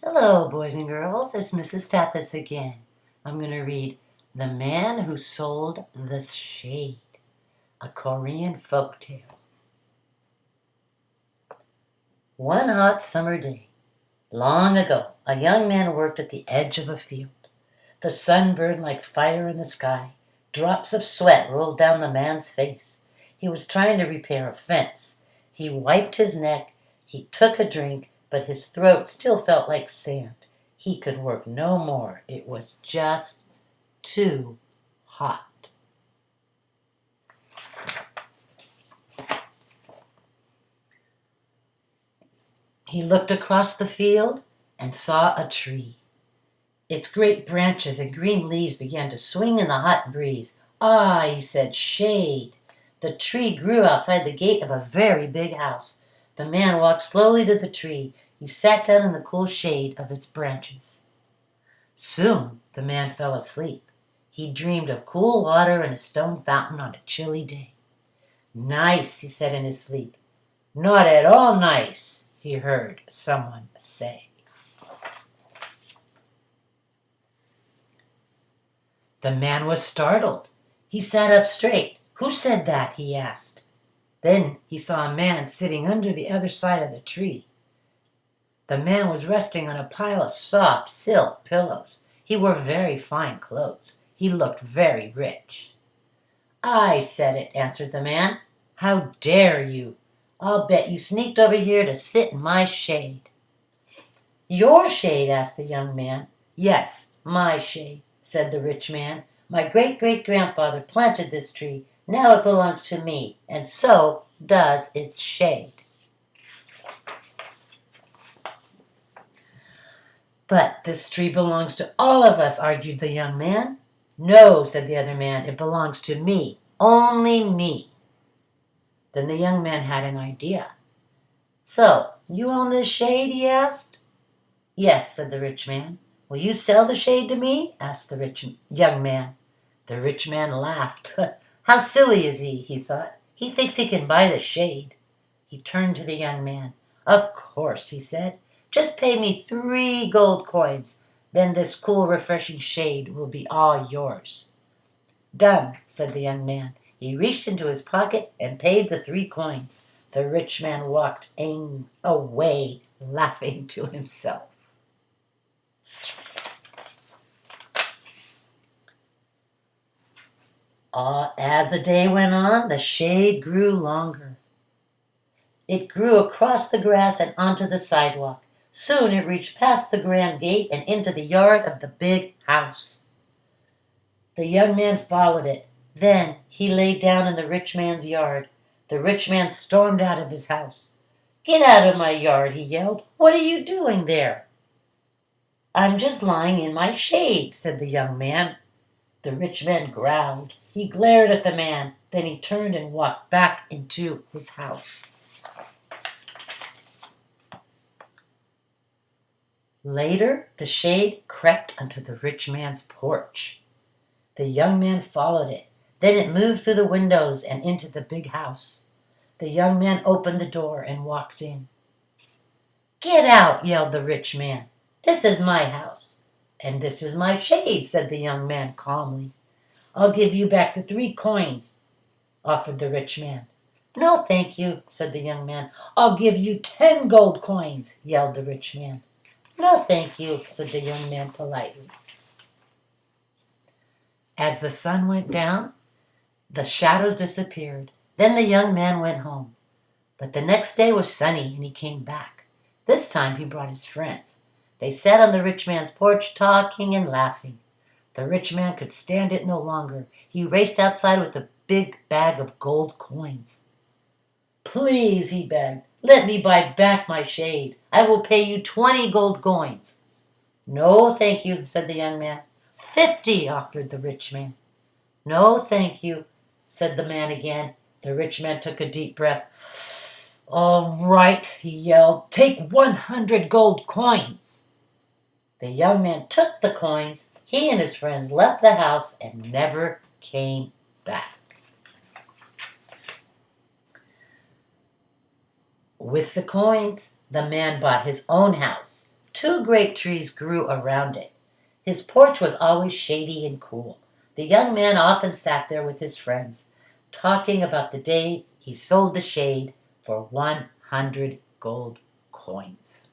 Hello, boys and girls. It's Mrs. Stathis again. I'm going to read The Man Who Sold the Shade, a Korean folktale. One hot summer day, long ago, a young man worked at the edge of a field. The sun burned like fire in the sky. Drops of sweat rolled down the man's face. He was trying to repair a fence. He wiped his neck. He took a drink, but his throat still felt like sand. He could work no more. It was just too hot. He looked across the field and saw a tree. Its great branches and green leaves began to swing in the hot breeze. "Ah," he said, "shade." The tree grew outside the gate of a very big house. The man walked slowly to the tree. He sat down in the cool shade of its branches. Soon the man fell asleep. He dreamed of cool water and a stone fountain on a chilly day. "Nice," he said in his sleep. "Not at all nice," he heard someone say. The man was startled. He sat up straight. "Who said that?" he asked. Then he saw a man sitting under the other side of the tree. The man was resting on a pile of soft silk pillows. He wore very fine clothes. He looked very rich. "I said it," answered the man. "How dare you? I'll bet you sneaked over here to sit in my shade." "Your shade?" asked the young man. "Yes, my shade," said the rich man. "My great-great-grandfather planted this tree. Now it belongs to me, and so does its shade." "But this tree belongs to all of us," argued the young man. "No," said the other man, "it belongs to me, only me." Then the young man had an idea. "So, you own this shade?" he asked. "Yes," said the rich man. "Will you sell the shade to me?" asked the young man. The rich man laughed. "How silly is he?" he thought. "He thinks he can buy the shade." He turned to the young man. "Of course," he said. "Just pay me 3 gold coins. Then this cool, refreshing shade will be all yours." "Done," said the young man. He reached into his pocket and paid the 3 coins. The rich man walked away, laughing to himself. As the day went on, the shade grew longer. It grew across the grass and onto the sidewalk. Soon it reached past the grand gate and into the yard of the big house. The young man followed it. Then he lay down in the rich man's yard. The rich man stormed out of his house. "Get out of my yard," he yelled. "What are you doing there?" "I'm just lying in my shade," said the young man. The rich man growled. He glared at the man. Then he turned and walked back into his house. Later, the shade crept onto the rich man's porch. The young man followed it. Then it moved through the windows and into the big house. The young man opened the door and walked in. "Get out," yelled the rich man. "This is my house." "And this is my shade," said the young man calmly. "I'll give you back the 3 coins, offered the rich man. "No, thank you," said the young man. "I'll give you 10 gold coins," yelled the rich man. "No, thank you," said the young man politely. As the sun went down, the shadows disappeared. Then the young man went home. But the next day was sunny, and he came back. This time he brought his friends. They sat on the rich man's porch, talking and laughing. The rich man could stand it no longer. He raced outside with a big bag of gold coins. "Please," he begged, "let me buy back my shade. I will pay you 20 gold coins." "No, thank you," said the young man. 50, offered the rich man. "No, thank you," said the man again. The rich man took a deep breath. "All right," he yelled. "Take 100 gold coins." The young man took the coins. He and his friends left the house and never came back. With the coins, the man bought his own house, 2 great trees grew around it. His porch was always shady and cool. The young man often sat there with his friends, talking about the day he sold the shade for 100 gold coins.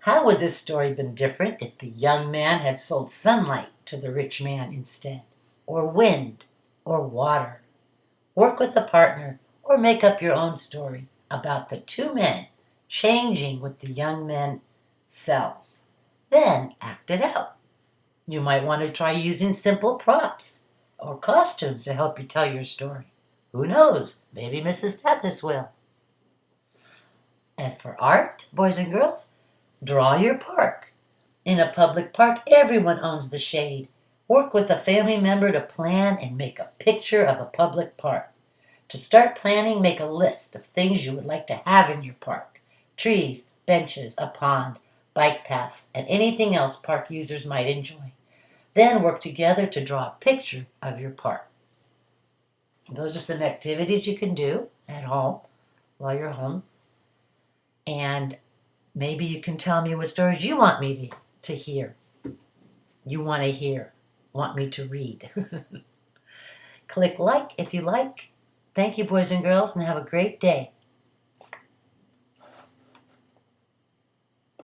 How would this story been different if the young man had sold sunlight to the rich man instead, or wind, or water? Work with a partner, or make up your own story about the 2 men changing what the young man sells. Then act it out. You might want to try using simple props or costumes to help you tell your story. Who knows? Maybe Mrs. Stathis will. And for art, boys and girls, draw your park. In a public park, everyone owns the shade. Work with a family member to plan and make a picture of a public park. To start planning, make a list of things you would like to have in your park. Trees, benches, a pond, bike paths, and anything else park users might enjoy. Then work together to draw a picture of your park. Those are some activities you can do at home while you're home. And maybe you can tell me what stories you want me to hear. You want to hear, want me to read. Click like if you like. Thank you, boys and girls, and have a great day.